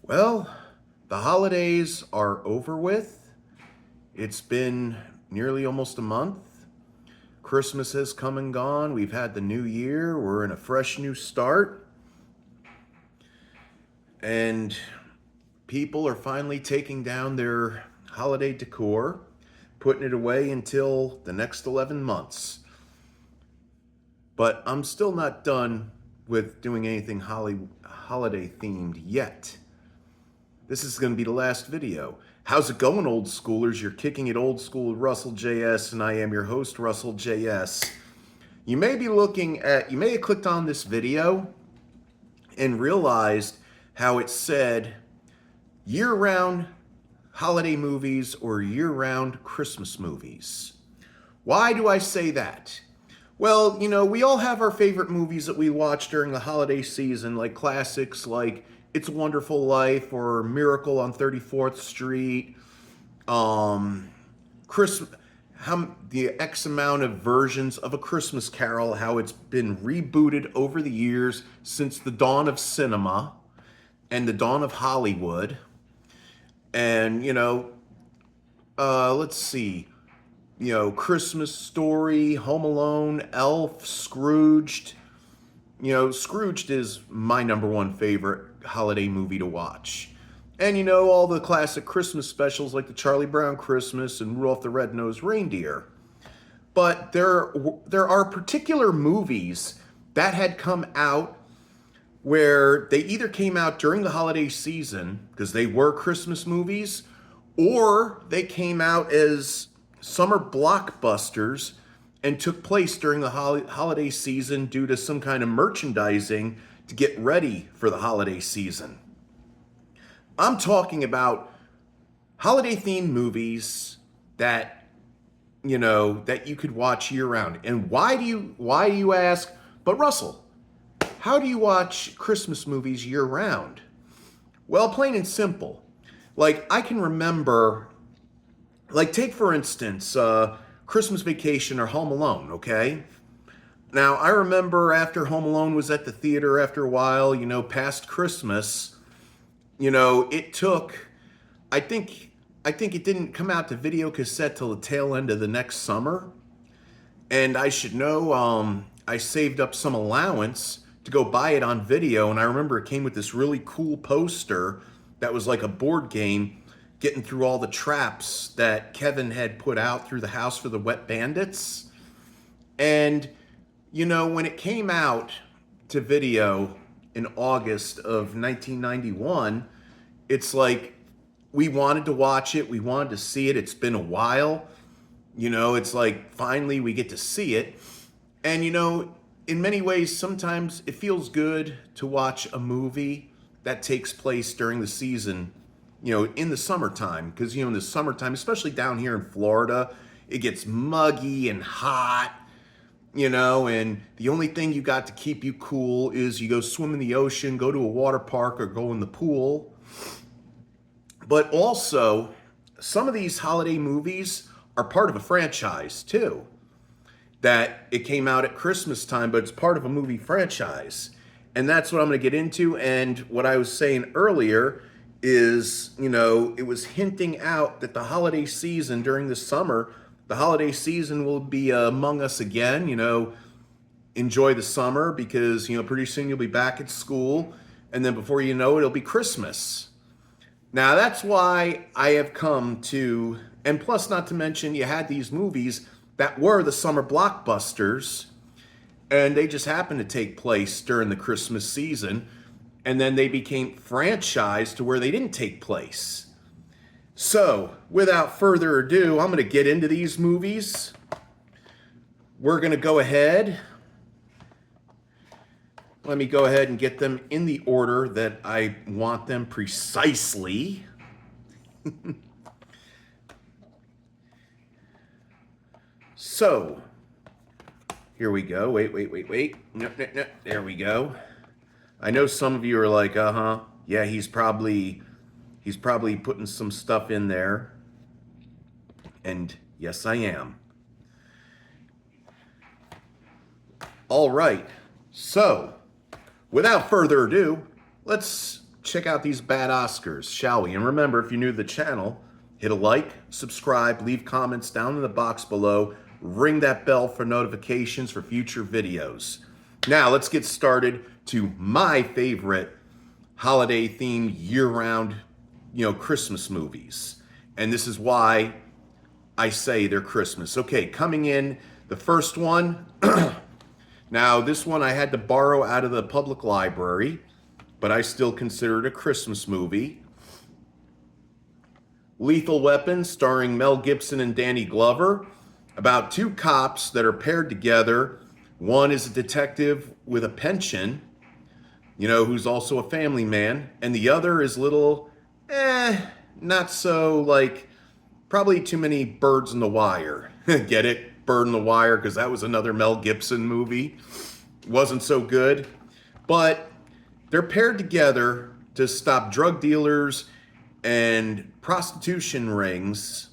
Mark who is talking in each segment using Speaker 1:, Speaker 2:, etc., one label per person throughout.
Speaker 1: Well, the holidays are over with. It's been nearly almost a month. Christmas has come and gone. We've had the new year. We're in a fresh new start. And people are finally taking down their holiday decor, putting it away until the next 11 months. But I'm still not done with doing anything holiday themed yet. This is going to be the last video. How's it going, old schoolers? You're kicking it old school with Russell J.S. and I am your host, Russell J.S. You may have clicked on this video and realized how it said year-round holiday movies or year-round Christmas movies. Why do I say that? Well, we all have our favorite movies that we watch during the holiday season, like classics like It's a Wonderful Life or Miracle on 34th Street. Christmas, the X amount of versions of A Christmas Carol, how it's been rebooted over the years since the dawn of cinema and the dawn of Hollywood. And, let's see. Christmas Story, Home Alone, Elf, Scrooged. Scrooged is my number one favorite holiday movie to watch. And all the classic Christmas specials like the Charlie Brown Christmas and Rudolph the Red-Nosed Reindeer. But there are particular movies that had come out where they either came out during the holiday season, because they were Christmas movies, or they came out as summer blockbusters and took place during the holiday season due to some kind of merchandising to get ready for the holiday season. I'm talking about holiday-themed movies that you could watch year-round. And why do you ask? But Russell, how do you watch Christmas movies year-round? Well, plain and simple. Like, I can remember, take for instance, Christmas Vacation or Home Alone, okay? Now, I remember after Home Alone was at the theater after a while, past Christmas, it took, I think it didn't come out to video cassette till the tail end of the next summer. And I should know, I saved up some allowance to go buy it on video. And I remember it came with this really cool poster that was like a board game, getting through all the traps that Kevin had put out through the house for the wet bandits. And, when it came out to video in August of 1991, it's like we wanted to watch it. We wanted to see it. It's been a while. It's like finally we get to see it. And, in many ways, sometimes it feels good to watch a movie that takes place during the season, in the summertime, because, in the summertime, especially down here in Florida, it gets muggy and hot, and the only thing you got to keep you cool is you go swim in the ocean, go to a water park, or go in the pool. But also, some of these holiday movies are part of a franchise, too. That it came out at Christmas time, but it's part of a movie franchise. And that's what I'm going to get into. And what I was saying earlier is, it was hinting out that the holiday season during the summer, the holiday season will be among us again. Enjoy the summer because, pretty soon you'll be back at school. And then before you know it, it'll be Christmas. Now, that's why I have come to, and plus not to mention, you had these movies that were the summer blockbusters, and they just happened to take place during the Christmas season. And then they became franchised to where they didn't take place. So, without further ado, I'm going to get into these movies. We're going to go ahead. Let me go ahead and get them in the order that I want them precisely. So, here we go. Wait. No. There we go. I know some of you are like, yeah, he's probably putting some stuff in there. And yes, I am. All right. So, without further ado, let's check out these bad Oscars, shall we? And remember, if you're new to the channel, hit a like, subscribe, leave comments down in the box below, ring that bell for notifications for future videos. Now, let's get started to my favorite holiday-themed, year-round, Christmas movies. And this is why I say they're Christmas. Okay, coming in, the first one. Now, this one I had to borrow out of the public library, but I still consider it a Christmas movie. Lethal Weapon, starring Mel Gibson and Danny Glover, about two cops that are paired together. One is a detective with a pension, who's also a family man, and the other is little, not so, probably too many birds in the wire. Get it? Bird in the Wire, because that was another Mel Gibson movie. Wasn't so good. But they're paired together to stop drug dealers and prostitution rings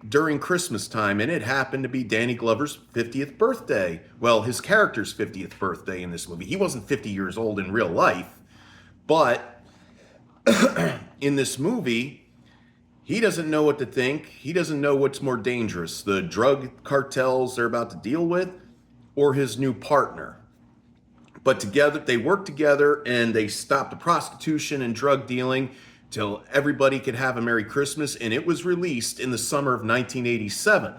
Speaker 1: during Christmas time, and it happened to be Danny Glover's 50th birthday. Well, his character's 50th birthday in this movie. He wasn't 50 years old in real life, but in this movie, he doesn't know what to think. He doesn't know what's more dangerous, the drug cartels they're about to deal with or his new partner. But together, they work together and they stop the prostitution and drug dealing till everybody could have a Merry Christmas. And it was released in the summer of 1987.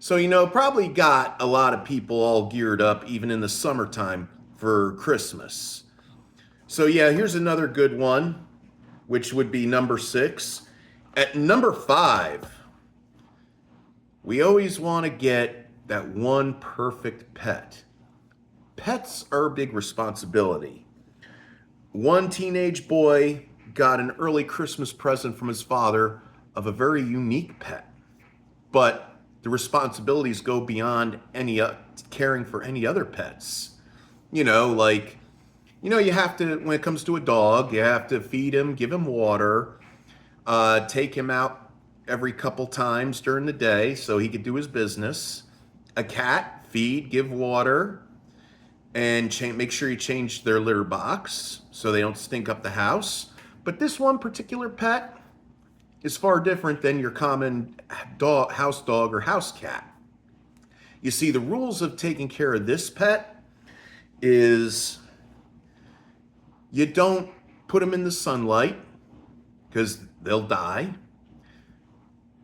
Speaker 1: So, probably got a lot of people all geared up even in the summertime for Christmas. So yeah, here's another good one, which would be number 6. At number 5, we always want to get that one perfect pet. Pets are a big responsibility. One teenage boy got an early Christmas present from his father of a very unique pet. But the responsibilities go beyond any caring for any other pets. You have to, when it comes to a dog, you have to feed him, give him water, take him out every couple times during the day so he could do his business. A cat, feed, give water, and make sure you change their litter box so they don't stink up the house. But this one particular pet is far different than your common house dog or house cat. You see, the rules of taking care of this pet is you don't put them in the sunlight because they'll die.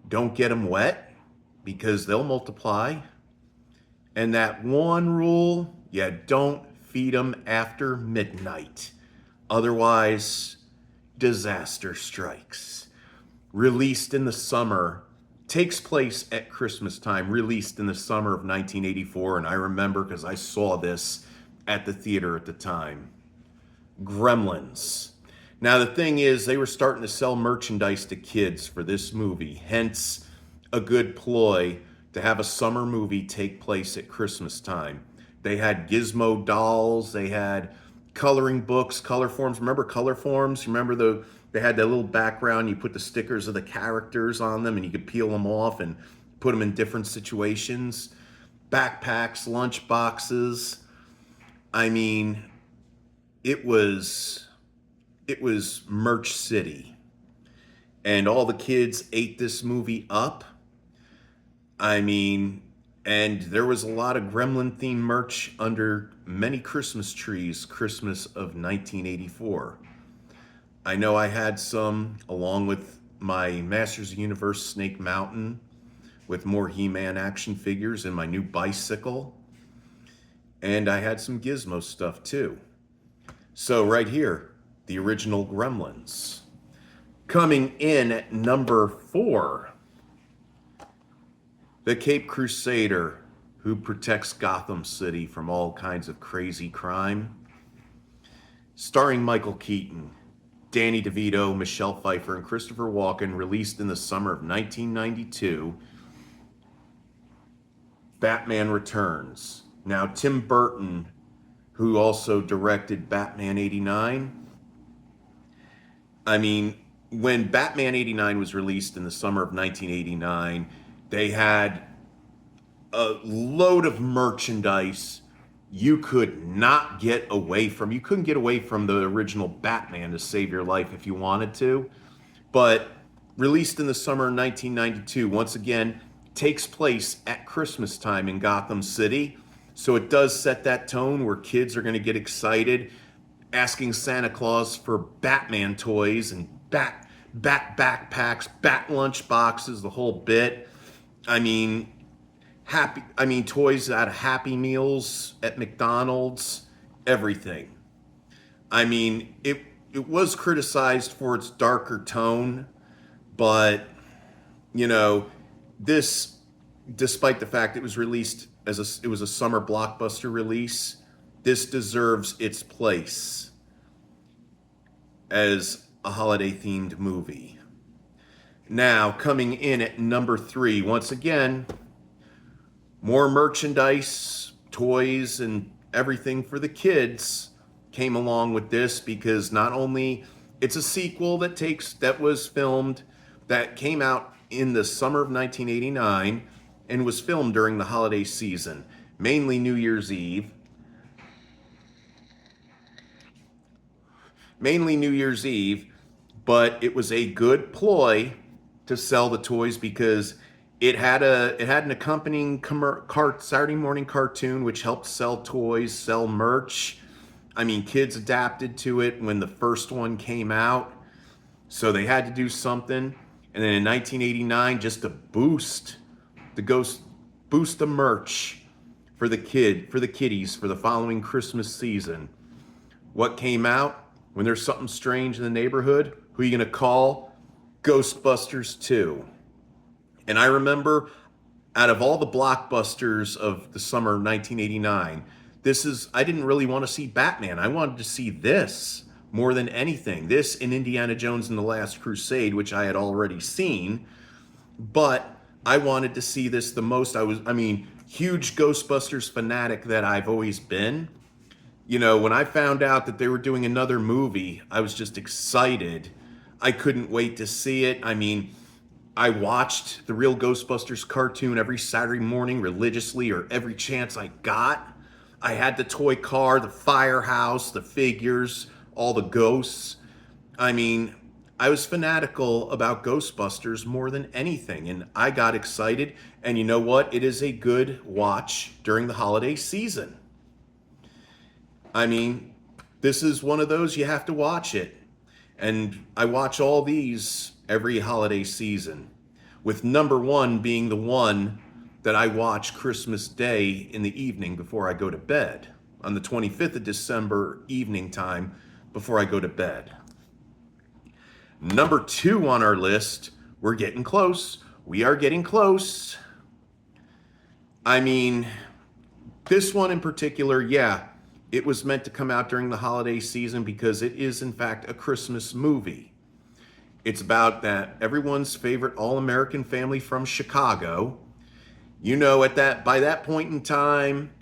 Speaker 1: Don't get them wet because they'll multiply. And that one rule, don't feed them after midnight. Otherwise, disaster strikes. Released in the summer, takes place at Christmas time, released in the summer of 1984. And I remember because I saw this at the theater at the time. Gremlins. Now, the thing is, they were starting to sell merchandise to kids for this movie, hence a good ploy to have a summer movie take place at Christmas time. They had Gizmo dolls, they had coloring books, color forms. Remember color forms? Remember they had that little background, you put the stickers of the characters on them and you could peel them off and put them in different situations. Backpacks, lunch boxes. I mean, it was Merch City. And all the kids ate this movie up. And there was a lot of Gremlin-themed merch under many Christmas trees, Christmas of 1984. I know I had some, along with my Masters of the Universe Snake Mountain, with more He-Man action figures and my new bicycle. And I had some Gizmo stuff too. So right here, the original Gremlins. Coming in at number 4, the Cape Crusader who protects Gotham City from all kinds of crazy crime. Starring Michael Keaton, Danny DeVito, Michelle Pfeiffer, and Christopher Walken, released in the summer of 1992. Batman Returns. Now, Tim Burton, who also directed Batman 89. When Batman 89 was released in the summer of 1989, they had a load of merchandise you could not get away from. You couldn't get away from the original Batman to save your life if you wanted to. But released in the summer of 1992, once again, takes place at Christmas time in Gotham City. So it does set that tone where kids are going to get excited, asking Santa Claus for Batman toys and bat backpacks, bat lunch boxes, the whole bit. I mean, toys out of Happy Meals at McDonald's, everything. I mean, it was criticized for its darker tone, but you know, this, despite the fact it was released it was a summer blockbuster release, this deserves its place as a holiday themed movie. Now, coming in at number 3, once again, more merchandise, toys, and everything for the kids came along with this, because not only it's a sequel that was filmed, that came out in the summer of 1989 and was filmed during the holiday season, mainly New Year's Eve. But it was a good ploy to sell the toys, because it had an accompanying Saturday morning cartoon which helped sell toys, sell merch. I mean, kids adapted to it when the first one came out, so they had to do something. And then in 1989, just to boost the merch for the kiddies for the following Christmas season, what came out? When there's something strange in the neighborhood, who are you going to call? Ghostbusters 2. And I remember, out of all the blockbusters of the summer of 1989, I didn't really want to see Batman. I wanted to see this more than anything. This and Indiana Jones and the Last Crusade, which I had already seen. But I wanted to see this the most. Huge Ghostbusters fanatic that I've always been. You know, when I found out that they were doing another movie, I was just excited. I couldn't wait to see it. I mean, I watched the real Ghostbusters cartoon every Saturday morning religiously, or every chance I got. I had the toy car, the firehouse, the figures, all the ghosts. I mean, I was fanatical about Ghostbusters more than anything, and I got excited. And you know what? It is a good watch during the holiday season. I mean, this is one of those you have to watch it. And I watch all these every holiday season, with number 1 being the one that I watch Christmas Day in the evening before I go to bed, on the 25th of December evening time before I go to bed. Number 2 on our list, we're getting close. We are getting close. I mean, this one in particular, yeah, it was meant to come out during the holiday season because it is, in fact, a Christmas movie. It's about everyone's favorite all-American family from Chicago. You know, by that point in time,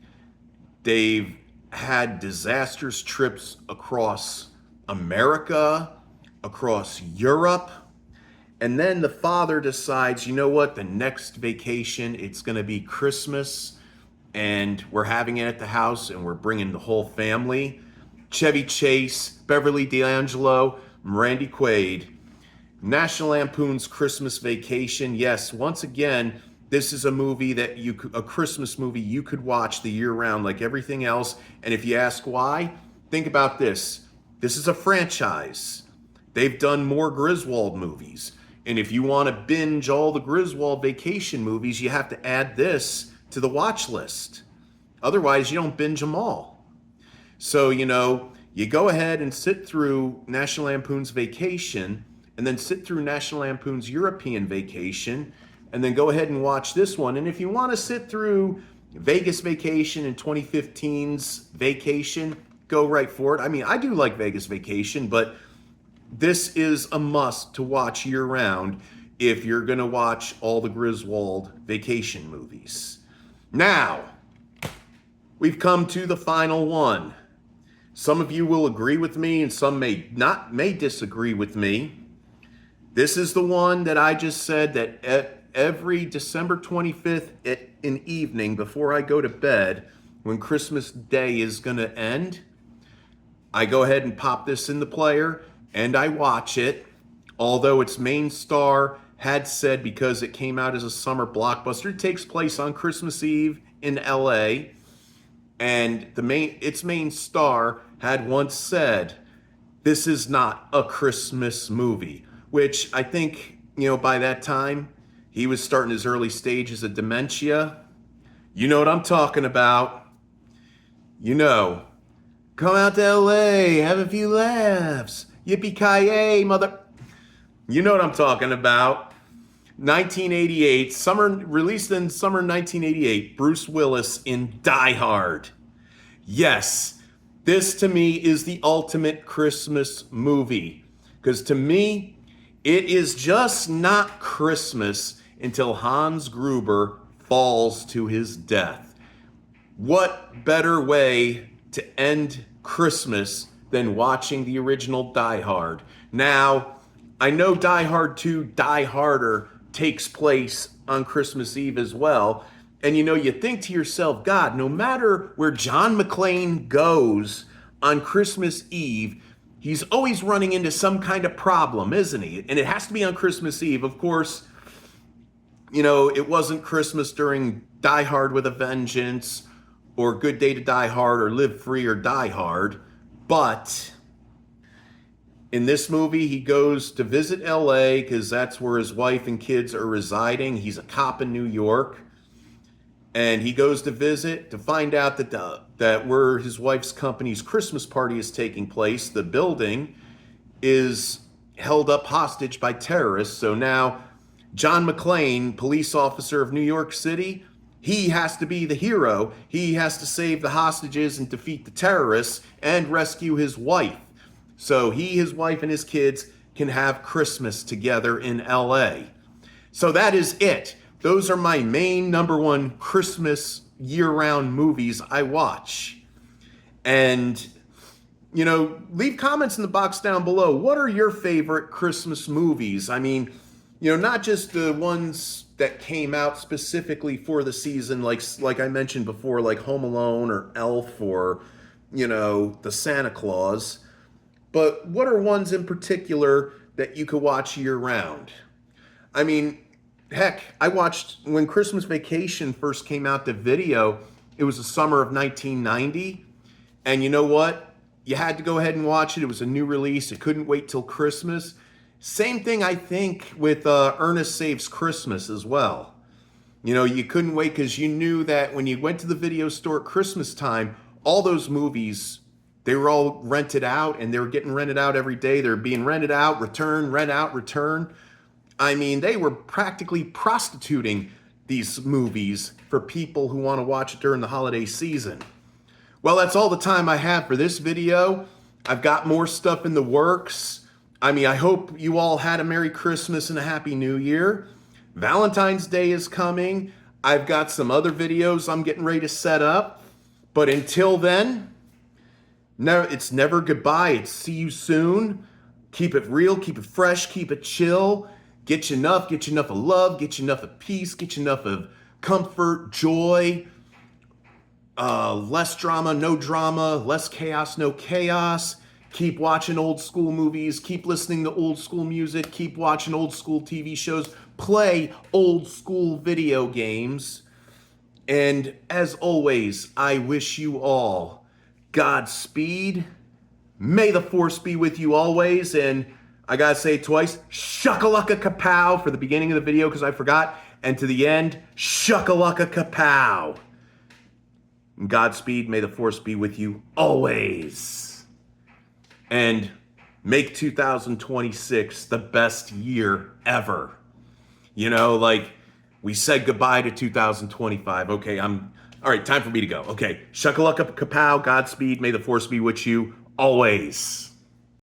Speaker 1: they've had disastrous trips across America, across Europe, and then the father decides, you know what, the next vacation, it's going to be Christmas, and we're having it at the house, and we're bringing the whole family. Chevy Chase, Beverly D'Angelo, Randy Quaid. National Lampoon's Christmas Vacation. Yes, once again, this is a movie a Christmas movie you could watch the year round like everything else. And if you ask why, think about this. This is a franchise. They've done more Griswold movies. And if you want to binge all the Griswold Vacation movies, you have to add this to the watch list. Otherwise, you don't binge them all. So, you know, you go ahead and sit through National Lampoon's Vacation, and then sit through National Lampoon's European Vacation, and then go ahead and watch this one. And if you want to sit through Vegas Vacation and 2015's Vacation, go right for it. I mean, I do like Vegas Vacation, but this is a must to watch year-round if you're going to watch all the Griswold Vacation movies. Now, we've come to the final one. Some of you will agree with me, and some may disagree with me. This is the one that I just said that every December 25th in evening before I go to bed, when Christmas Day is going to end, I go ahead and pop this in the player and I watch it. Although its main star had said, because it came out as a summer blockbuster, it takes place on Christmas Eve in LA. And its main star had once said, this is not a Christmas movie, which I think, by that time, he was starting his early stages of dementia. You know what I'm talking about. Come out to LA, have a few laughs. Yippee-ki-yay, mother... You know what I'm talking about. 1988, released in summer 1988, Bruce Willis in Die Hard. Yes, this to me is the ultimate Christmas movie. Because to me, it is just not Christmas until Hans Gruber falls to his death. What better way to end Christmas than watching the original Die Hard? Now, I know Die Hard 2, Die Harder takes place on Christmas Eve as well. And you think to yourself, God, no matter where John McClane goes on Christmas Eve, he's always running into some kind of problem, isn't he? And it has to be on Christmas Eve. Of course, it wasn't Christmas during Die Hard with a Vengeance or Good Day to Die Hard or Live Free or Die Hard. But in this movie, he goes to visit LA because that's where his wife and kids are residing. He's a cop in New York. And he goes to visit to find out that where his wife's company's Christmas party is taking place, the building is held up hostage by terrorists. So now John McClane, police officer of New York City, he has to be the hero. He has to save the hostages and defeat the terrorists and rescue his wife. So his wife, and his kids can have Christmas together in LA. So that is it. Those are my main number one Christmas year-round movies I watch. And, leave comments in the box down below. What are your favorite Christmas movies? I mean, not just the ones that came out specifically for the season, like I mentioned before, like Home Alone or Elf or, the Santa Claus. But what are ones in particular that you could watch year-round? I mean, heck, I watched when Christmas Vacation first came out to video. It was the summer of 1990. And you know what? You had to go ahead and watch it. It was a new release. It couldn't wait till Christmas. Same thing, I think, with Ernest Saves Christmas as well. You couldn't wait because you knew that when you went to the video store at Christmas time, all those movies, they were all rented out, and they were getting rented out every day. They're being rented out, return, rent out, return. I mean, they were practically prostituting these movies for people who want to watch it during the holiday season. Well, that's all the time I have for this video. I've got more stuff in the works. I mean, I hope you all had a Merry Christmas and a Happy New Year. Valentine's Day is coming. I've got some other videos I'm getting ready to set up. But until then, it's never goodbye. It's see you soon. Keep it real, keep it fresh, keep it chill. Get you enough of love, get you enough of peace, get you enough of comfort, joy, less drama, no drama, less chaos, no chaos. Keep watching old school movies, keep listening to old school music, keep watching old school TV shows, play old school video games. And as always, I wish you all Godspeed. May the force be with you always. And I gotta say it twice, shuckalaka kapow for the beginning of the video because I forgot. And to the end, shuckalaka kapow. Godspeed, may the force be with you always. And make 2026 the best year ever. We said goodbye to 2025. Okay, all right, time for me to go. Okay, shuckalaka kapow, Godspeed, may the force be with you always.